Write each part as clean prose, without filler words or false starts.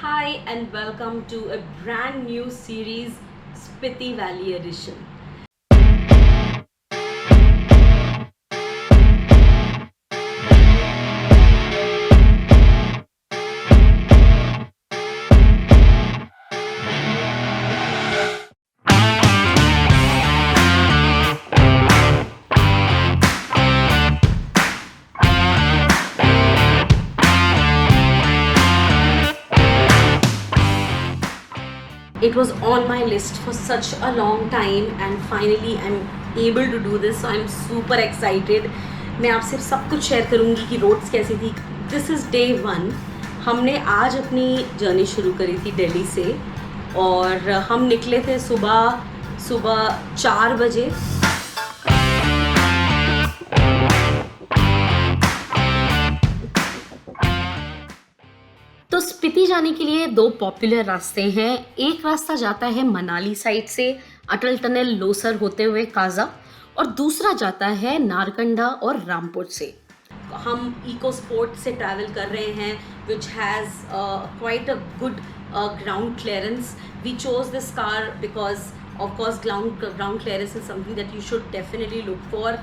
Hi and welcome to a brand new series, Spiti Valley Edition. It was on my list for such a long time and finally I'm able to do this, so I'm super excited. मैं आपसे सब कुछ share करूँगी कि roads कैसी थी. This is day 1. हमने आज अपनी जर्नी शुरू करी थी दिल्ली से और हम निकले थे सुबह 4 बजे. तो स्पीति जाने के लिए दो पॉपुलर रास्ते हैं. एक रास्ता जाता है मनाली साइड से अटल टनल लोसर होते हुए काजा और दूसरा जाता है नारकंडा और रामपुर से. हम इको स्पोर्ट से ट्रैवल कर रहे हैं which has quite a good ground clearance. We chose this car because of course ground clearance is something that you should definitely look for.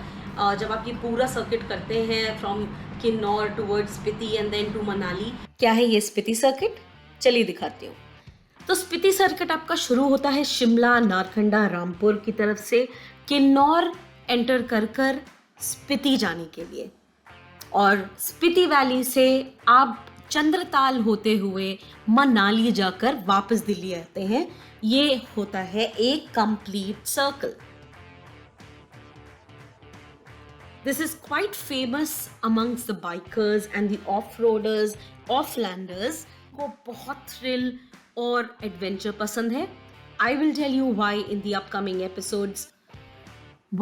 जब आप ये पूरा सर्किट करते हैं from Kinnaur towards Spiti and then to Manali. क्या है ये स्पीति सर्किट? चलिए दिखाती हूँ. तो स्पीति सर्किट आपका शुरू होता है शिमला, नारकंडा, रामपुर की तरफ से किन्नौर एंटर कर स्पीति जाने के लिए और स्पीति वैली से आप चंद्रताल होते हुए मनाली जाकर वापस दिल्ली आते हैं. ये होता है एक complete circle. This is quite famous amongst the bikers and the off-roaders, offlanders को बहुत thrill और adventure पसंद है. I will tell you why in the upcoming episodes.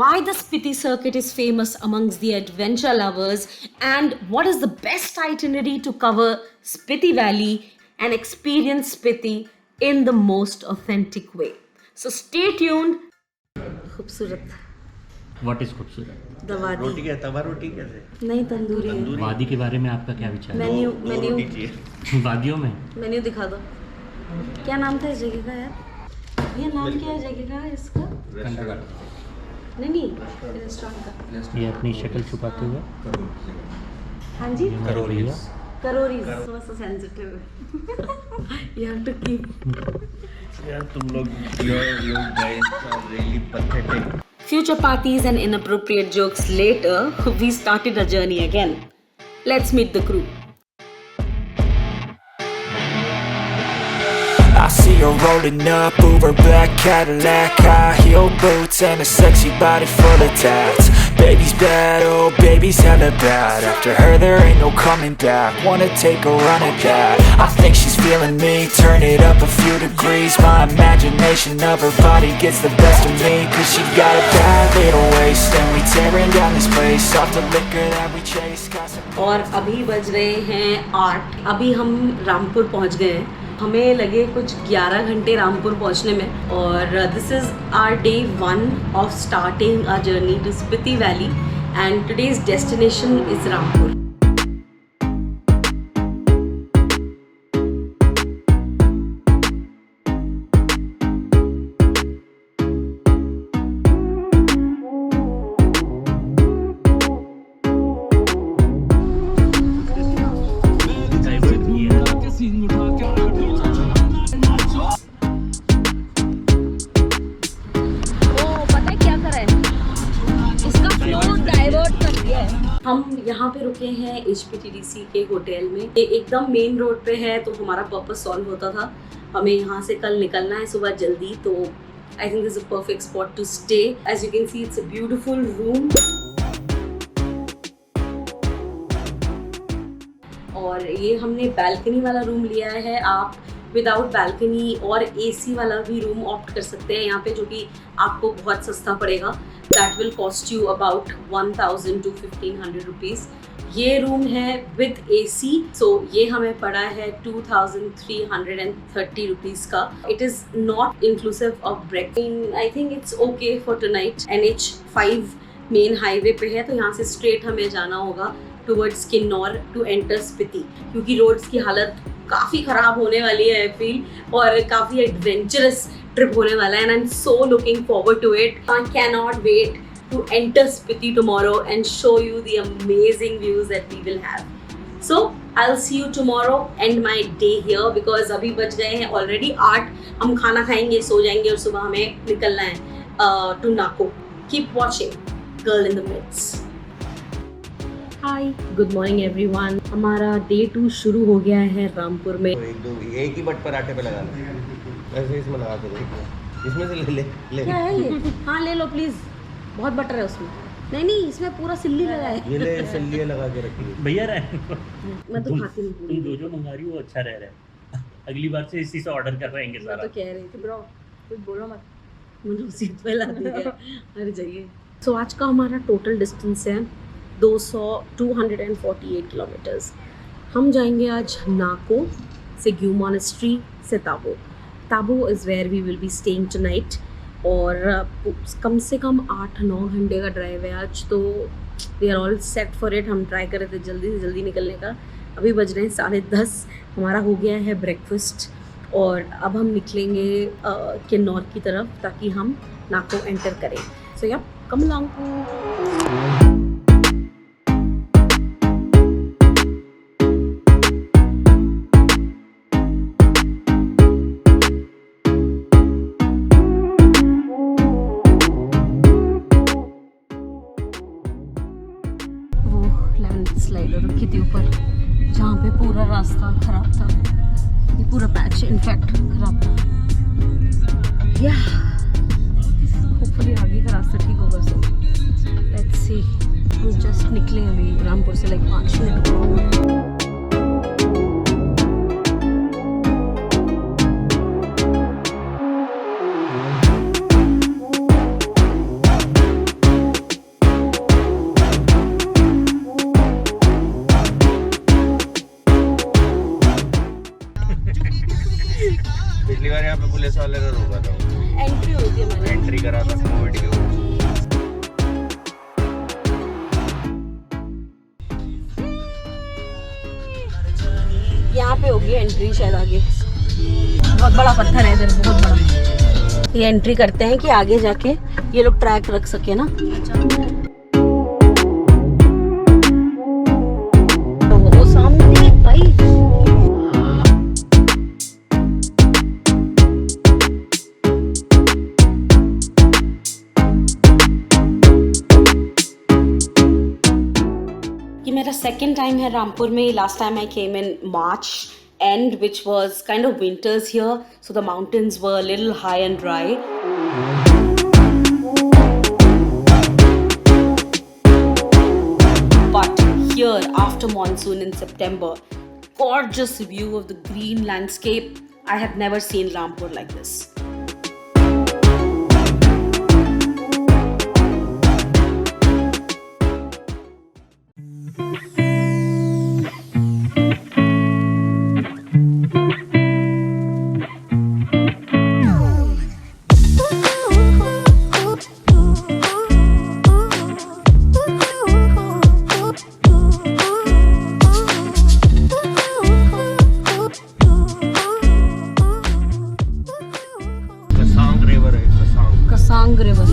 Why the Spiti circuit is famous amongst the adventure lovers and what is the best itinerary to cover Spiti Valley and experience Spiti in the most authentic way. So stay tuned. खूबसूरत. What is खूबसूरत? वादी. रोटी क्या तवा रोटी कैसे? नहीं, तंदूरी है. वादी के बारे में आपका क्या विचार है? मेन्यू वादियों में मेन्यू दिखा दो. क्या नाम था इस जगह का यार? ये नाम क्या है जगह का इसका? नहीं रेस्टोरेंट का. ये अपनी शक्ल छुपाते हुए. हाँ जी, करोरीज. so sensitive. You have to keep. यार तुम लोग you guys are really pathetic. Future parties and inappropriate jokes later, we started our journey again. Let's meet the crew. I see her rolling up, Uber black Cadillac, high heel boots and a sexy body full of tats. Baby's bad, oh baby's hella bad. After her there ain't no coming back. Wanna take a run at that? I think she's feeling me. Turn it up a few degrees. My imagination of her body gets the best of me. 'Cause she got a bad little waist and we tearing down this place. Off the liquor that we chase. Got some और अभी बज रहे हैं 8. अभी हम रामपुर पहुंच गए हैं. हमें लगे कुछ 11 घंटे रामपुर पहुंचने में और this is our day 1 of starting our journey to Spiti valley and today's destination is Rampur. हम यहाँ पे रुके हैं HPTDC के होटल में. ये एकदम मेन रोड पे है तो हमारा पर्पस सॉल्व होता था. हमें यहाँ से कल निकलना है सुबह जल्दी, तो I think this is a perfect spot to stay. As you can see it's a beautiful room और ये हमने बैल्कनी वाला रूम लिया है. आप विदाउट बैल्कनी और AC वाला भी रूम ऑप्ट कर सकते हैं यहाँ पे, जो कि आपको बहुत सस्ता पड़ेगा. That will cost you about 1000 to 1500 rupees. ये रूम है विद AC, सो ये हमें पड़ा है 2330 रुपीज़ का. It is not inclusive of breakfast. I think it's okay for tonight. NH5 main highway पे है तो यहाँ से स्ट्रेट हमें जाना होगा towards Kinnaur to enter Spiti, क्योंकि रोड्स की हालत काफ़ी ख़राब होने वाली है आई फील, और काफ़ी एडवेंचरस ट्रिप होने वाला है, and I am so looking forward to it. I can not wait to enter Spiti tomorrow and show you the amazing views that we will have. So I'll see you tomorrow, end my day here because अभी बज गए हैं already 8. हम खाना खाएंगे, सो जाएंगे और सुबह हमें निकलना है to Nako. Keep watching Girl in the Midst. Hi, good morning everyone. हमारा day 2 शुरू हो गया है रामपुर में. एक ही बट पराठे पे लगा लो, ऐसे इसमें लगा के देखो, इसमें से ले. क्या है ये? हाँ ले लो प्लीज, बहुत बटर है उसमें. नहीं इसमें पूरा सिल्ली लगा है. ये ले सिल्लियाँ लगा के रखी भैया रहे मैं तो खाती नहीं पूरी. तुम जो मंगा रही हो वो अच्छा रह रहा है. अगली बार से इसी से ऑर्डर कर रहेंगे मैं सारा. तो कह रही थी ब्रो कुछ बोलो मत, मुझे उसी पे ला दिया. अरे जाइए. सो आज का हमारा टोटल डिस्टेंस है 248 किलोमीटर्स. हम जाएंगे आज नाको से ग्यू मॉनेस्ट्री से Tabo. Tabo is where we will be staying tonight, और कम से कम 8-9 घंटे का ड्राइव है आज. तो we are all set for it. हम ट्राई कर रहे थे जल्दी से जल्दी निकलने का. अभी बज रहे हैं 10:30. हमारा हो गया है ब्रेकफास्ट, और अब हम निकलेंगे किन्नौर की तरफ ताकि हम नाको एंटर करें. सो या कम अलॉन्ग. स्लाइडर रखी थी ऊपर जहाँ पे पूरा रास्ता खराब था. ये पूरा पैच इनफैक्ट खराब था. या होपफुली आगे का रास्ता ठीक होगा. So let's see. हम जस्ट निकले अभी रामपुर से, लाइक 5 मिनट. पिछली बार यहाँ पे पुलिस वाले ने रोका था. एंट्री होती है हमारी. एंट्री करा था कोविड के वजह से. यहाँ पे होगी एंट्री शायद आगे. बहुत बड़ा पत्थर है इधर, बहुत बड़ा. ये एंट्री करते हैं कि आगे जाके ये लोग ट्रैक रख सके ना. वो सामने भाई. ये मेरा सेकेंड टाइम है रामपुर में. Last time I came in March and which was kind of winters here, so the mountains were little high and dry. But here after monsoon in September, gorgeous view of the green landscape. I have never seen Rampur like this. Kasang River.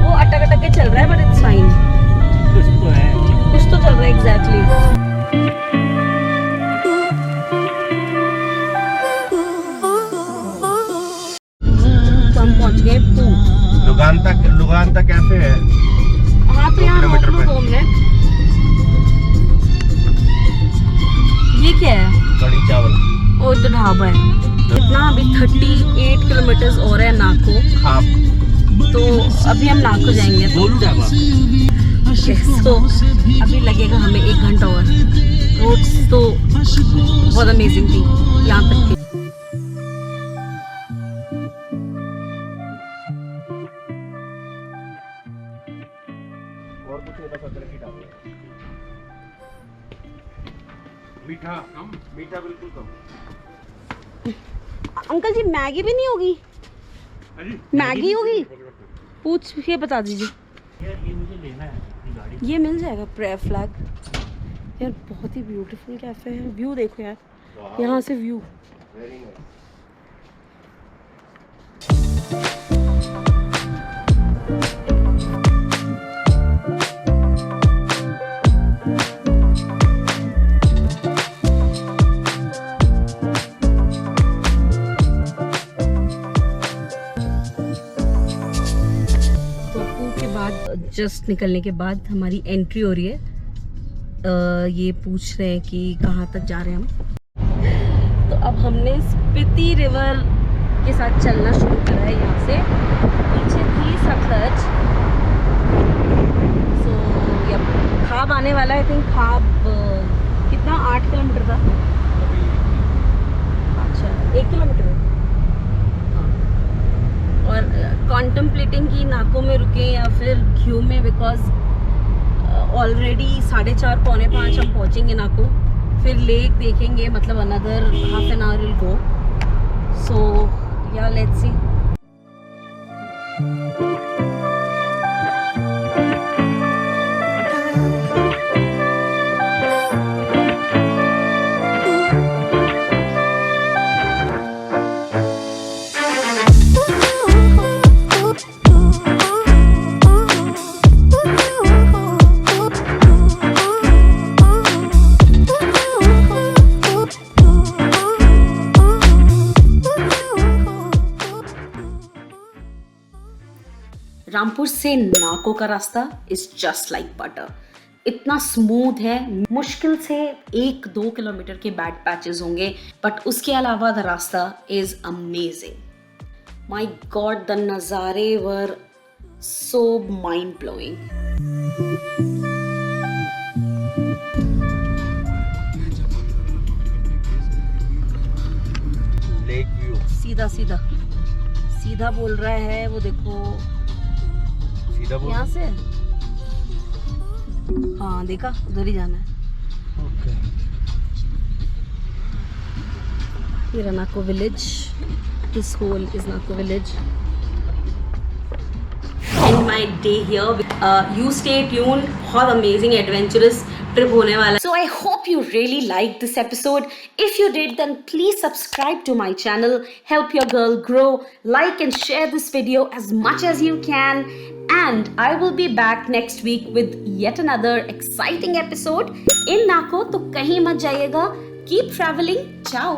वो अटक के चल रहा है, but it's fine. कुछ तो चल रहा है एग्जैक्टली. तो हम पहुंच गए पूंछ. लुगांता कैफे है. हाँ तो यहाँ किलोमीटर पे. घूमने. ये क्या है? कड़ी चावल. ओ तो ढाबा है. इतना अभी 38 किलोमीटर्स और है नाको. हाँ. तो अभी हम नाको जाएंगे. बोलू ढाबा. तो अभी लगेगा हमें 1 घंटा और. रोड्स तो बहुत अमेजिंग थी यहाँ तक की. और कुछ नहीं, बस अदरक ही डालना है। मीठा कम, मीठा बिल्कुल कम। अंकल जी मैगी भी नहीं होगी? मैगी होगी? पूछ के बता दीजिए। यार ये मुझे लेना है अपनी गाड़ी। ये मिल जाएगा प्रे फ्लैग। यार बहुत ही ब्यूटीफुल कैफे है। व्यू देखो यार, यहाँ से व्यू। Very nice. जस्ट निकलने के बाद हमारी एंट्री हो रही है। ये पूछ रहे हैं कि कहाँ तक जा रहे हैं हम। तो अब हमने स्पीति रिवर के साथ चलना शुरू करा है। यहाँ से पीछे थी सतलज। सो या खाब आने वाला है। आई थिंक खाब कितना 8 किलोमीटर था। अच्छा 1 किलोमीटर। और कॉन्टम्पलेटिंग की नाकों में रुके या फिर क्यू में, बिकॉज ऑलरेडी 4:30 पौने 5 हम पहुंचेंगे नाको। फिर लेक देखेंगे, मतलब another half an hour will go. So yeah let's see. Rampur से नाको का रास्ता इज जस्ट लाइक बटर। इतना स्मूथ है। मुश्किल से 1-2 किलोमीटर के बैड पैचेस होंगे, बट उसके अलावा द रास्ता is amazing. My god, the नज़ारे were so mind blowing. Lake view सीधा सीधा सीधा बोल रहा है वो, देखो सीधा बोल। यहाँ से। हाँ देखा, उधर ही जाना है। ओके। ये Nako village. This whole is Nako village. End my day here. You stay tuned. बहुत amazing adventurous trip होने वाला है. So I hope you really liked this episode. If you did, then please subscribe to my channel. Help your girl grow. Like and share this video as much as you can. And I will be back next week with yet another exciting episode in Nako. तो कहीं मत जाइएगा. Keep traveling. Ciao.